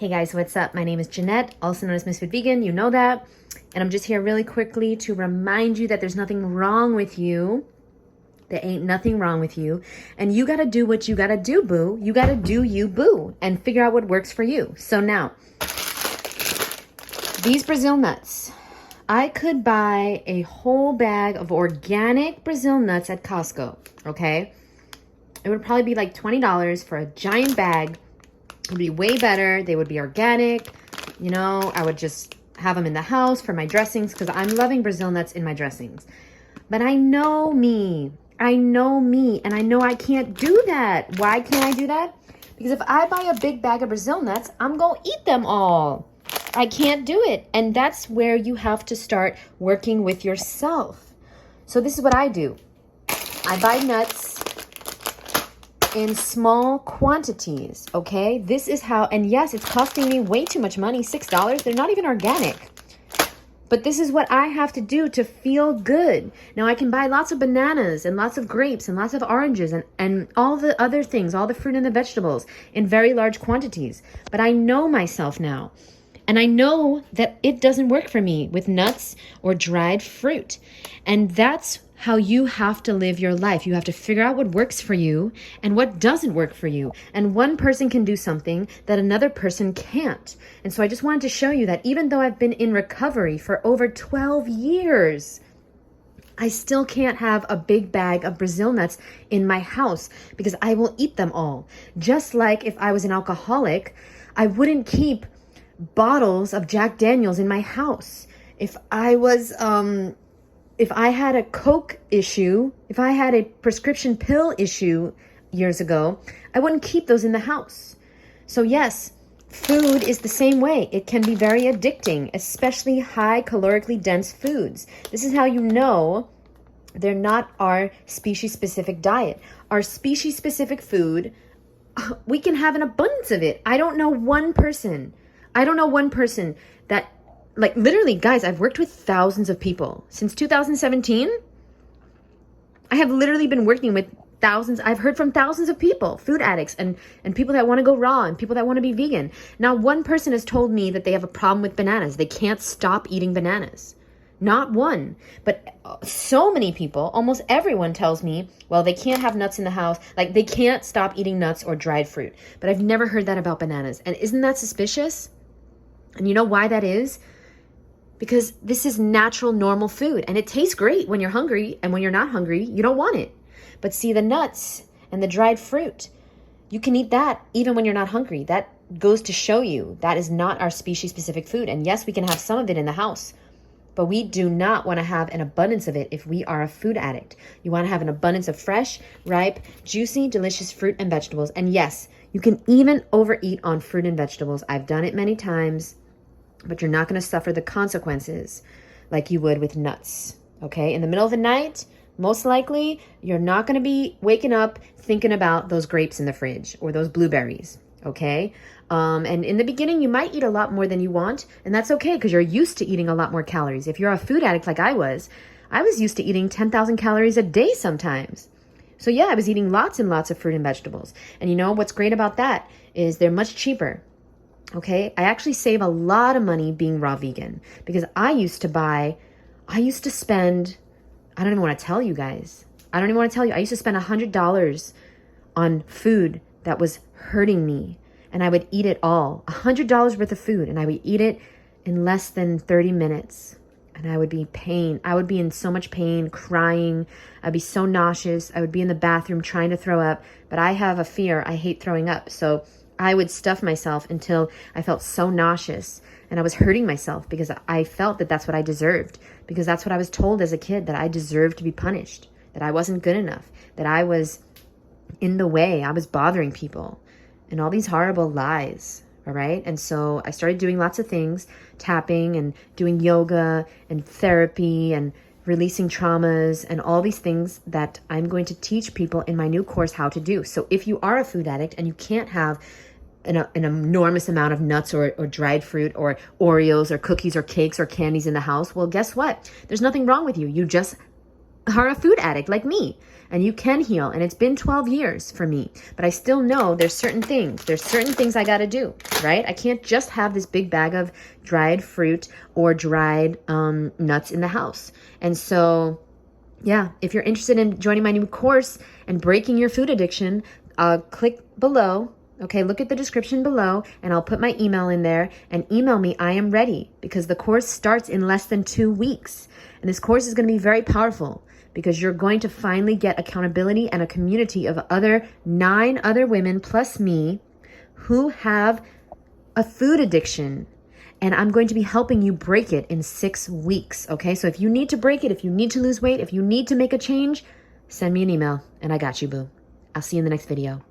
Hey guys, what's up? My name is Jeanette, also known as Ms.FitVegan. You know that. And I'm just here really quickly to remind you that there's nothing wrong with you. There ain't nothing wrong with you. And you got to do what you got to do, boo. You got to do you, boo. And figure out what works for you. So now, these Brazil nuts. I could buy a whole bag of organic Brazil nuts at Costco, okay? It would probably be like $20 for a giant bag. It would be way better. They would be organic. You know, I would just have them in the house for my dressings because I'm loving Brazil nuts in my dressings. But I know me. And I know I can't do that. Why can't I do that? Because if I buy a big bag of Brazil nuts, I'm going to eat them all. I can't do it. And that's where you have to start working with yourself. So this is what I do. I buy nuts in small quantities, okay? This is how, and yes, it's costing me way too much money, $6. They're not even organic. But this is what I have to do to feel good. Now I can buy lots of bananas and lots of grapes and lots of oranges and all the other things, all the fruit and the vegetables in very large quantities. But I know myself now. And I know that it doesn't work for me with nuts or dried fruit. And that's how you have to live your life. You have to figure out what works for you and what doesn't work for you. And one person can do something that another person can't. And so I just wanted to show you that even though I've been in recovery for over 12 years, I still can't have a big bag of Brazil nuts in my house because I will eat them all. Just like if I was an alcoholic, I wouldn't keep bottles of Jack Daniels in my house. If I was, if I had a Coke issue, if I had a prescription pill issue years ago, I wouldn't keep those in the house. So yes, food is the same way. It can be very addicting, especially high calorically dense foods. This is how you know they're not our species-specific diet. Our species-specific food, we can have an abundance of it. I don't know one person that, like, literally, guys, I've worked with thousands of people. Since 2017, I have literally been working with thousands. I've heard from thousands of people, food addicts and people that want to go raw and people that want to be vegan. Now, one person has told me that they have a problem with bananas. They can't stop eating bananas. Not one. But so many people, almost everyone tells me, well, they can't have nuts in the house. Like, they can't stop eating nuts or dried fruit. But I've never heard that about bananas. And isn't that suspicious? And you know why that is? Because this is natural, normal food. And it tastes great when you're hungry. And when you're not hungry, you don't want it. But see, the nuts and the dried fruit, you can eat that even when you're not hungry. That goes to show you that is not our species-specific food. And yes, we can have some of it in the house. But we do not want to have an abundance of it if we are a food addict. You want to have an abundance of fresh, ripe, juicy, delicious fruit and vegetables. And yes, you can even overeat on fruit and vegetables. I've done it many times. But you're not going to suffer the consequences like you would with nuts, okay? In the middle of the night, most likely, you're not going to be waking up thinking about those grapes in the fridge or those blueberries, okay? And in the beginning, you might eat a lot more than you want, and that's okay because you're used to eating a lot more calories. If you're a food addict like I was used to eating 10,000 calories a day sometimes. So yeah, I was eating lots and lots of fruit and vegetables. And you know what's great about that is they're much cheaper. Okay, I actually save a lot of money being raw vegan because I used to spend, I don't even want to tell you guys. I used to spend $100 on food that was hurting me and I would eat it all. $100 worth of food and I would eat it in less than 30 minutes. And I would be in so much pain, crying. I'd be so nauseous. I would be in the bathroom trying to throw up, but I have a fear. I hate throwing up. So I would stuff myself until I felt so nauseous and I was hurting myself because I felt that that's what I deserved, because that's what I was told as a kid, that I deserved to be punished, that I wasn't good enough, that I was in the way, I was bothering people, and all these horrible lies, all right? And so I started doing lots of things, tapping and doing yoga and therapy and releasing traumas and all these things that I'm going to teach people in my new course how to do. So if you are a food addict and you can't have an enormous amount of nuts or dried fruit or Oreos or cookies or cakes or candies in the house, well, guess what? There's nothing wrong with you. You just are a food addict like me. and you can heal. And it's been 12 years for me, but I still know there's certain things I got to do, right? I can't just have this big bag of dried fruit or dried nuts in the house. And so, yeah, if you're interested in joining my new course and breaking your food addiction, click below. Okay, look at the description below, and I'll put my email in there, and email me. I am ready, because the course starts in less than 2 weeks. And this course is going to be very powerful, because you're going to finally get accountability and a community of 9 other women plus me who have a food addiction. And I'm going to be helping you break it in 6 weeks. Okay, so if you need to break it, if you need to lose weight, if you need to make a change, send me an email, and I got you, boo. I'll see you in the next video.